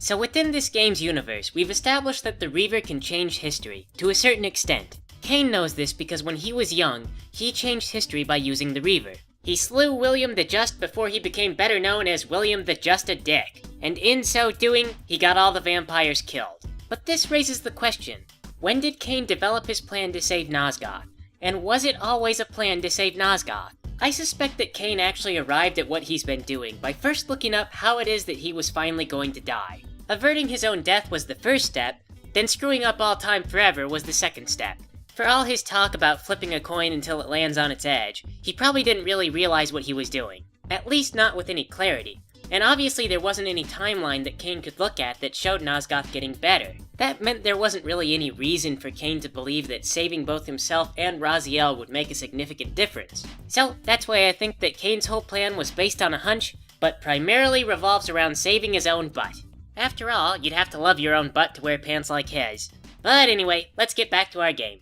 So within this game's universe, we've established that the Reaver can change history, to a certain extent. Kain knows this because when he was young, he changed history by using the Reaver. He slew William the Just before he became better known as William the Just a Dick, and in so doing, he got all the vampires killed. But this raises the question, when did Kain develop his plan to save Nosgoth? And was it always a plan to save Nosgoth? I suspect that Kain actually arrived at what he's been doing by first looking up how it is that he was finally going to die. Averting his own death was the first step, then screwing up all time forever was the second step. For all his talk about flipping a coin until it lands on its edge, he probably didn't really realize what he was doing. At least not with any clarity. And obviously there wasn't any timeline that Kain could look at that showed Nosgoth getting better. That meant there wasn't really any reason for Kain to believe that saving both himself and Raziel would make a significant difference. So that's why I think that Kain's whole plan was based on a hunch, but primarily revolves around saving his own butt. After all, you'd have to love your own butt to wear pants like his. But anyway, let's get back to our game.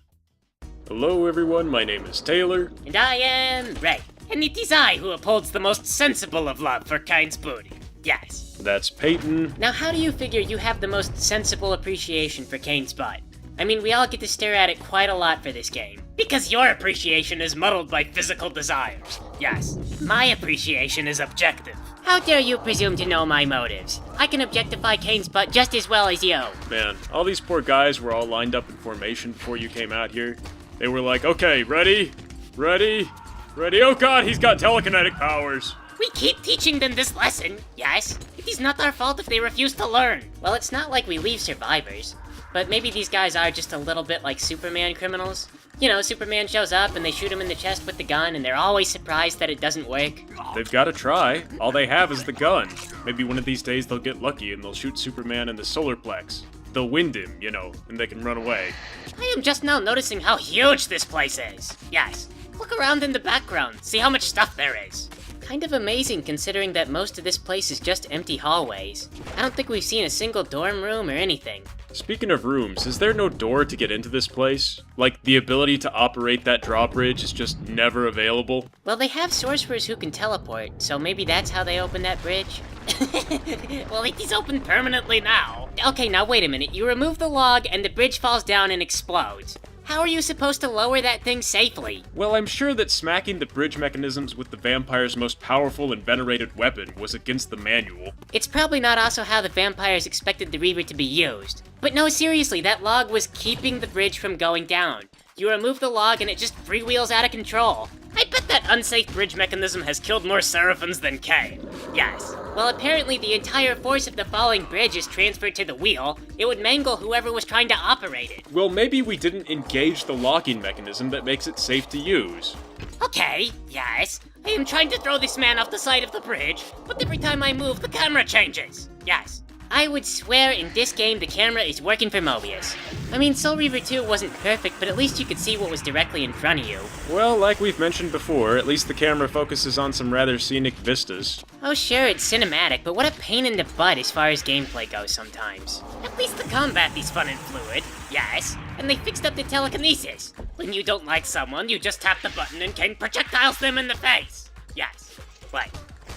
Hello everyone, my name is Taylor. And I am Ray. And it is I who upholds the most sensible of love for Kain's booty. Yes. That's Peyton. Now how do you figure you have the most sensible appreciation for Kain's butt? I mean, we all get to stare at it quite a lot for this game. Because your appreciation is muddled by physical desires. Yes. My appreciation is objective. How dare you presume to know my motives? I can objectify Kain's butt just as well as you. Man, all these poor guys were all lined up in formation before you came out here. They were like, okay, ready? Ready? Ready? Oh god, he's got telekinetic powers. We keep teaching them this lesson, yes. It is not our fault if they refuse to learn. Well, it's not like we leave survivors. But maybe these guys are just a little bit like Superman criminals. You know, Superman shows up and they shoot him in the chest with the gun and they're always surprised that it doesn't work. They've got to try. All they have is the gun. Maybe one of these days they'll get lucky and they'll shoot Superman in the solar plex. They'll wind him, you know, and they can run away. I am just now noticing how huge this place is. Yes. Look around in the background, see how much stuff there is. Kind of amazing considering that most of this place is just empty hallways. I don't think we've seen a single dorm room or anything. Speaking of rooms, is there no door to get into this place? Like, the ability to operate that drawbridge is just never available? Well, they have sorcerers who can teleport, so maybe that's how they open that bridge? Well, it is open permanently now. Okay, now wait a minute. You remove the log and the bridge falls down and explodes. How are you supposed to lower that thing safely? Well, I'm sure that smacking the bridge mechanisms with the vampire's most powerful and venerated weapon was against the manual. It's probably not also how the vampires expected the Reaver to be used. But no, seriously, that log was keeping the bridge from going down. You remove the log and it just freewheels out of control. I bet that unsafe bridge mechanism has killed more Sarafans than Kain. Yes. Well, apparently the entire force of the falling bridge is transferred to the wheel. It would mangle whoever was trying to operate it. Well, maybe we didn't engage the locking mechanism that makes it safe to use. Okay, yes. I am trying to throw this man off the side of the bridge, but every time I move, the camera changes. Yes. I would swear in this game the camera is working for Moebius. I mean, Soul Reaver 2 wasn't perfect, but at least you could see what was directly in front of you. Well, like we've mentioned before, at least the camera focuses on some rather scenic vistas. Oh sure, it's cinematic, but what a pain in the butt as far as gameplay goes sometimes. At least the combat is fun and fluid, yes. And they fixed up the telekinesis. When you don't like someone, you just tap the button and Kain projectiles them in the face. Yes. Wait.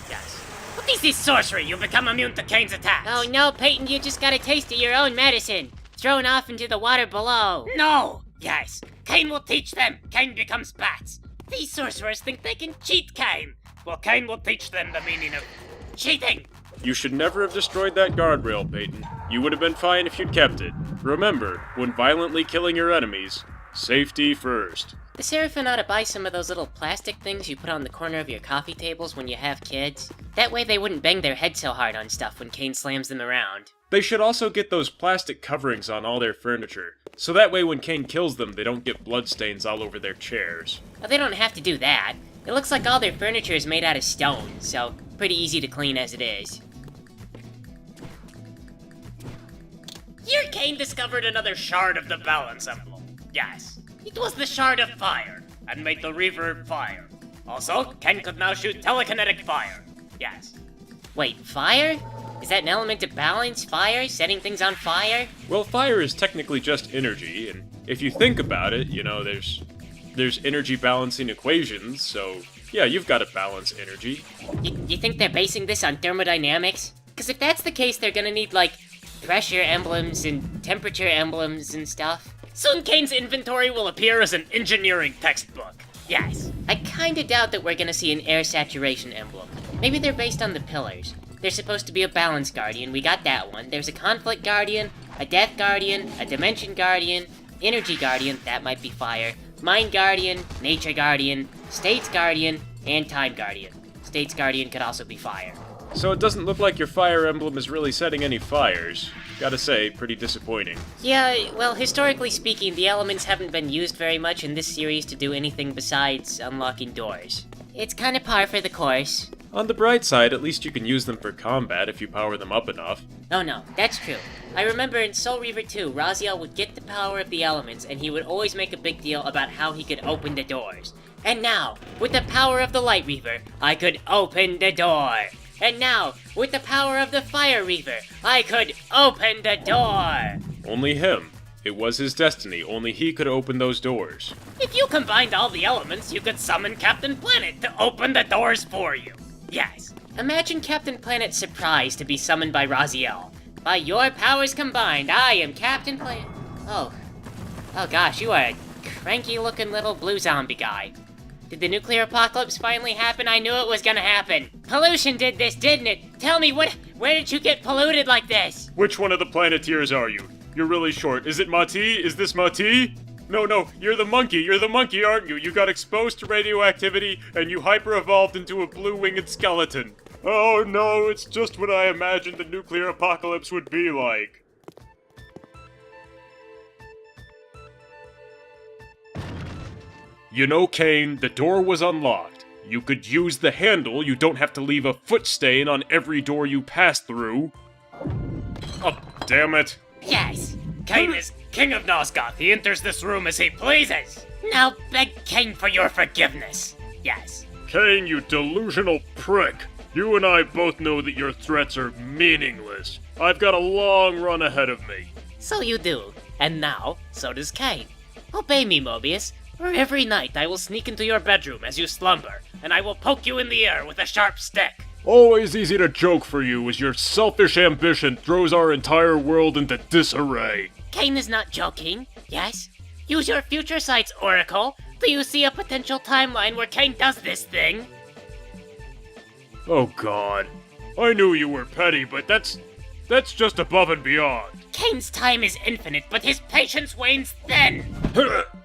Yes. What is this sorcery? You become immune to Kain's attacks. Oh no, Peyton, you just got a taste of your own medicine. Thrown off into the water below. No! Yes. Kain will teach them. Kain becomes bats. These sorcerers think they can cheat Kain. Well, Kain will teach them the meaning of cheating. You should never have destroyed that guardrail, Peyton. You would have been fine if you'd kept it. Remember, when violently killing your enemies, safety first. The Sarafan ought to buy some of those little plastic things you put on the corner of your coffee tables when you have kids. That way they wouldn't bang their head so hard on stuff when Kain slams them around. They should also get those plastic coverings on all their furniture, so that way when Kain kills them, they don't get bloodstains all over their chairs. Well, they don't have to do that. It looks like all their furniture is made out of stone, so pretty easy to clean as it is. Here Kain discovered another shard of the balance envelope. Yes, it was the shard of fire, and made the Reaver fire. Also, Kain could now shoot telekinetic fire. Yes. Wait, fire? Is that an element of balance? Fire? Setting things on fire? Well, fire is technically just energy, and if you think about it, you know, there's energy balancing equations, so yeah, you've got to balance energy. You think they're basing this on thermodynamics? Because if that's the case, they're gonna need, like, pressure emblems and temperature emblems and stuff. Soon Kain's inventory will appear as an engineering textbook. Yes. I kinda doubt that we're gonna see an air saturation emblem. Maybe they're based on the pillars. There's supposed to be a balance guardian, we got that one. There's a conflict guardian, a death guardian, a dimension guardian, energy guardian, that might be fire, mind guardian, nature guardian, states guardian, and time guardian. States guardian could also be fire. So it doesn't look like your fire emblem is really setting any fires. Gotta say, pretty disappointing. Yeah, well, historically speaking, the elements haven't been used very much in this series to do anything besides unlocking doors. It's kinda par for the course. On the bright side, at least you can use them for combat if you power them up enough. Oh no, that's true. I remember in Soul Reaver 2, Raziel would get the power of the elements, and he would always make a big deal about how he could open the doors. And now, with the power of the Light Reaver, I could open the door. And now, with the power of the Fire Reaver, I could open the door! Only him. It was his destiny, only he could open those doors. If you combined all the elements, you could summon Captain Planet to open the doors for you. Yes. Imagine Captain Planet's surprise to be summoned by Raziel. By your powers combined, I am Captain Planet. Oh gosh, you are a cranky-looking little blue zombie guy. Did the nuclear apocalypse finally happen? I knew it was gonna happen. Pollution did this, didn't it? Tell me, where did you get polluted like this? Which one of the Planeteers are you? You're really short. Is it Mati? Is this Mati? No, you're the monkey, aren't you? You got exposed to radioactivity, and you hyper-evolved into a blue-winged skeleton. Oh no, it's just what I imagined the nuclear apocalypse would be like. You know, Kain, the door was unlocked. You could use the handle, you don't have to leave a foot stain on every door you pass through. Oh, damn it. Yes. Kain is king of Nosgoth. He enters this room as he pleases. Now beg Kain for your forgiveness. Yes. Kain, you delusional prick. You and I both know that your threats are meaningless. I've got a long run ahead of me. So you do. And now, so does Kain. Obey me, Moebius, or every night I will sneak into your bedroom as you slumber, and I will poke you in the ear with a sharp stick. Always easy to joke for you as your selfish ambition throws our entire world into disarray. Kain is not joking, yes? Use your future sight's oracle. Do you see a potential timeline where Kain does this thing? Oh god. I knew you were petty, but that's just above and beyond. Kain's time is infinite, but his patience wanes thin.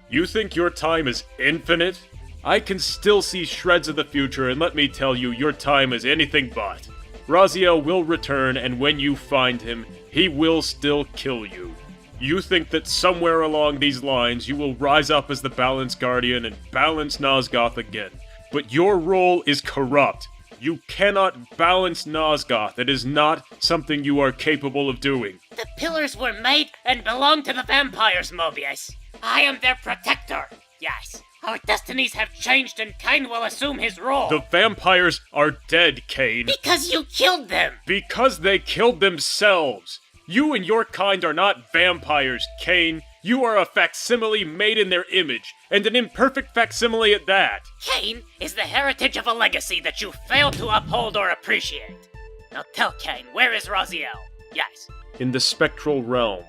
You think your time is infinite? I can still see shreds of the future, and let me tell you, your time is anything but. Raziel will return, and when you find him, he will still kill you. You think that somewhere along these lines you will rise up as the Balance Guardian and balance Nosgoth again. But your role is corrupt. You cannot balance Nosgoth. It is not something you are capable of doing. The pillars were made and belong to the vampires, Moebius. I am their protector. Yes. Our destinies have changed and Kain will assume his role. The vampires are dead, Kain. Because you killed them. Because they killed themselves. You and your kind are not vampires, Kain. You are a facsimile made in their image, and an imperfect facsimile at that. Kain is the heritage of a legacy that you fail to uphold or appreciate. Now tell Kain, where is Raziel? Yes. In the Spectral Realm.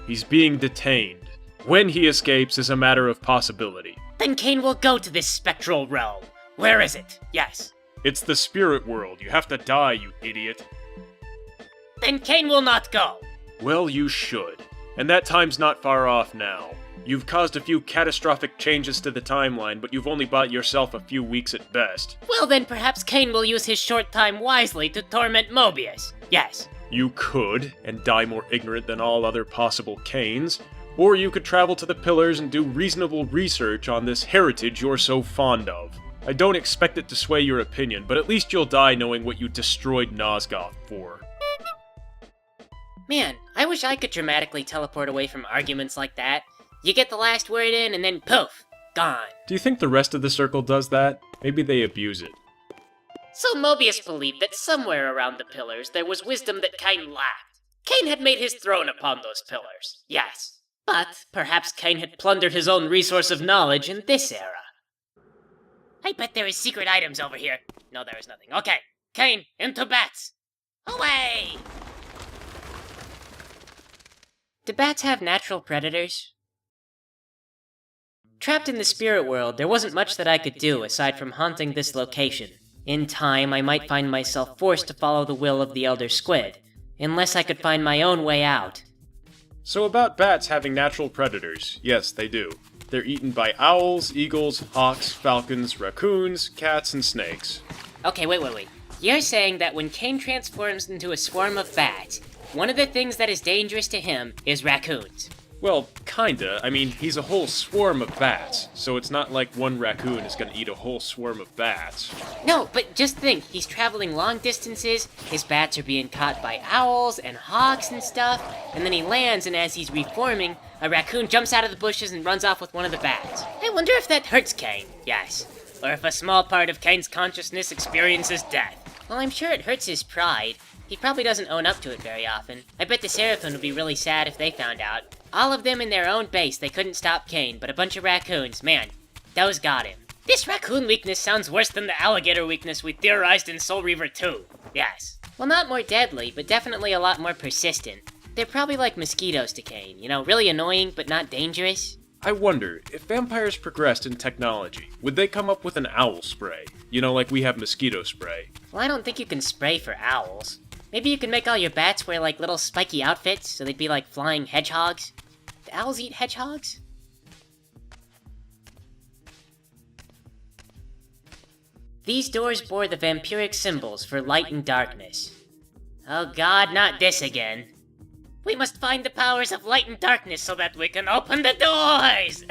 He's being detained. When he escapes is a matter of possibility. Then Kain will go to this Spectral Realm. Where is it? Yes. It's the spirit world. You have to die, you idiot. Then Kain will not go. Well, you should. And that time's not far off now. You've caused a few catastrophic changes to the timeline, but you've only bought yourself a few weeks at best. Well then, perhaps Kain will use his short time wisely to torment Moebius. Yes. You could, and die more ignorant than all other possible Kains. Or you could travel to the Pillars and do reasonable research on this heritage you're so fond of. I don't expect it to sway your opinion, but at least you'll die knowing what you destroyed Nosgoth for. Man, I wish I could dramatically teleport away from arguments like that. You get the last word in and then poof, gone. Do you think the rest of the circle does that? Maybe they abuse it. So Moebius believed that somewhere around the pillars there was wisdom that Kain lacked. Kain had made his throne upon those pillars, yes. But perhaps Kain had plundered his own resource of knowledge in this era. I bet there is secret items over here. No, there is nothing. Okay, Kain, into bats. Away! Do bats have natural predators? Trapped in the spirit world, there wasn't much that I could do aside from haunting this location. In time, I might find myself forced to follow the will of the Elder Squid, unless I could find my own way out. So about bats having natural predators, yes, they do. They're eaten by owls, eagles, hawks, falcons, raccoons, cats, and snakes. Okay, wait. You're saying that when Kain transforms into a swarm of bats, one of the things that is dangerous to him is raccoons. Well, kinda. I mean, he's a whole swarm of bats, so it's not like one raccoon is gonna eat a whole swarm of bats. No, but just think, he's traveling long distances, his bats are being caught by owls and hawks and stuff, and then he lands, and as he's reforming, a raccoon jumps out of the bushes and runs off with one of the bats. I wonder if that hurts Kain. Yes. Or if a small part of Kain's consciousness experiences death. Well, I'm sure it hurts his pride. He probably doesn't own up to it very often. I bet the Sarafan would be really sad if they found out. All of them in their own base, they couldn't stop Kain, but a bunch of raccoons, man, those got him. This raccoon weakness sounds worse than the alligator weakness we theorized in Soul Reaver 2. Yes. Well, not more deadly, but definitely a lot more persistent. They're probably like mosquitoes to Kain, really annoying, but not dangerous. I wonder, if vampires progressed in technology, would they come up with an owl spray? Like we have mosquito spray. Well, I don't think you can spray for owls. Maybe you can make all your bats wear, little spiky outfits, so they'd be like flying hedgehogs. Do owls eat hedgehogs? These doors bore the vampiric symbols for light and darkness. Oh god, not this again. We must find the powers of light and darkness so that we can open the doors!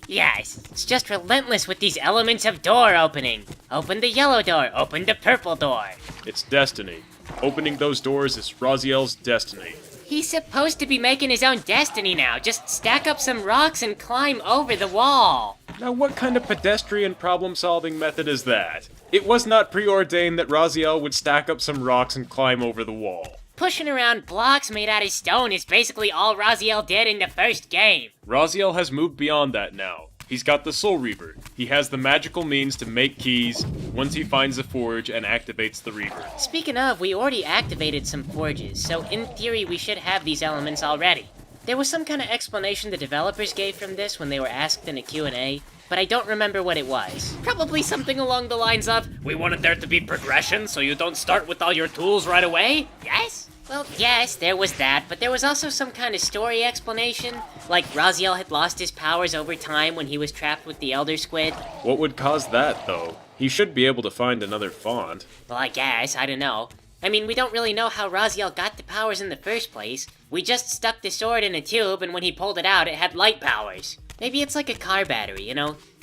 Yes, it's just relentless with these elements of door opening. Open the yellow door, open the purple door. It's destiny. Opening those doors is Raziel's destiny. He's supposed to be making his own destiny now. Just stack up some rocks and climb over the wall. Now what kind of pedestrian problem-solving method is that? It was not preordained that Raziel would stack up some rocks and climb over the wall. Pushing around blocks made out of stone is basically all Raziel did in the first game. Raziel has moved beyond that now. He's got the Soul Reaver. He has the magical means to make keys once he finds the forge and activates the Reaver. Speaking of, we already activated some forges, so in theory we should have these elements already. There was some kind of explanation the developers gave from this when they were asked in a Q&A, but I don't remember what it was. Probably something along the lines of, we wanted there to be progression so you don't start with all your tools right away? Yes? Well, yes, there was that, but there was also some kind of story explanation, like Raziel had lost his powers over time when he was trapped with the Elder Squid. What would cause that, though? He should be able to find another font. Well, I guess, I don't know. I mean, we don't really know how Raziel got the powers in the first place. We just stuck the sword in a tube, and when he pulled it out, it had light powers. Maybe it's like a car battery,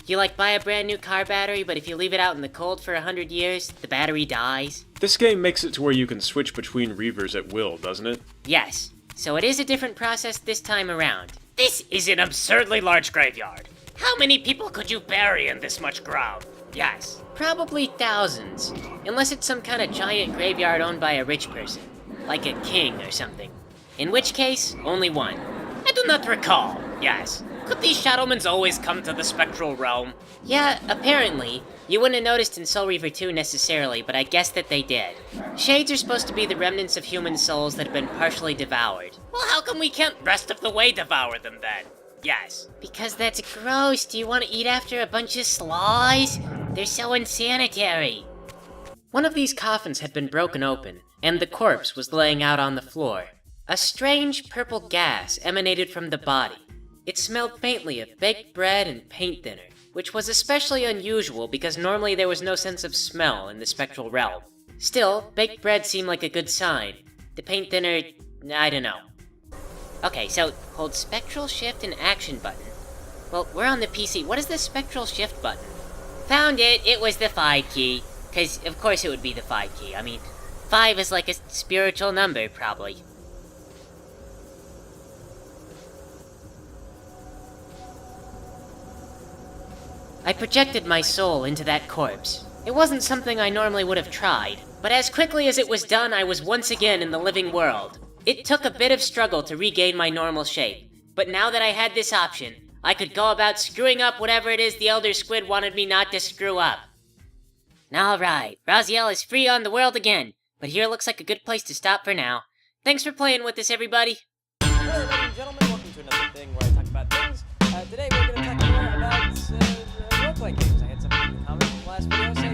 You buy a brand new car battery, but if you leave it out in the cold for 100 years, the battery dies. This game makes it to where you can switch between Reavers at will, doesn't it? Yes. So it is a different process this time around. This is an absurdly large graveyard. How many people could you bury in this much ground? Yes. Probably thousands. Unless it's some kind of giant graveyard owned by a rich person. Like a king or something. In which case, only one. I do not recall. Yes. Could these Shadowmans always come to the Spectral Realm? Yeah, apparently. You wouldn't have noticed in Soul Reaver 2 necessarily, but I guess that they did. Shades are supposed to be the remnants of human souls that have been partially devoured. Well, how come we can't rest of the way devour them then? Yes. Because that's gross. Do you want to eat after a bunch of slaws? They're so insanitary. One of these coffins had been broken open, and the corpse was laying out on the floor. A strange purple gas emanated from the body. It smelled faintly of baked bread and paint thinner, which was especially unusual because normally there was no sense of smell in the Spectral Realm. Still, baked bread seemed like a good sign. The paint thinner, I don't know. Okay, so hold Spectral Shift and Action button. Well, we're on the PC. What is the Spectral Shift button? Found it! It was the 5 key. 'Cause, of course it would be the 5 key. I mean, 5 is like a spiritual number, probably. I projected my soul into that corpse. It wasn't something I normally would have tried, but as quickly as it was done, I was once again in the living world. It took a bit of struggle to regain my normal shape, but now that I had this option, I could go about screwing up whatever it is the Elder Squid wanted me not to screw up. Alright, Raziel is free on the world again, but here looks like a good place to stop for now. Thanks for playing with us, everybody. about things. Today we're going to talk more about role-playing games. I had something in common from the last video, so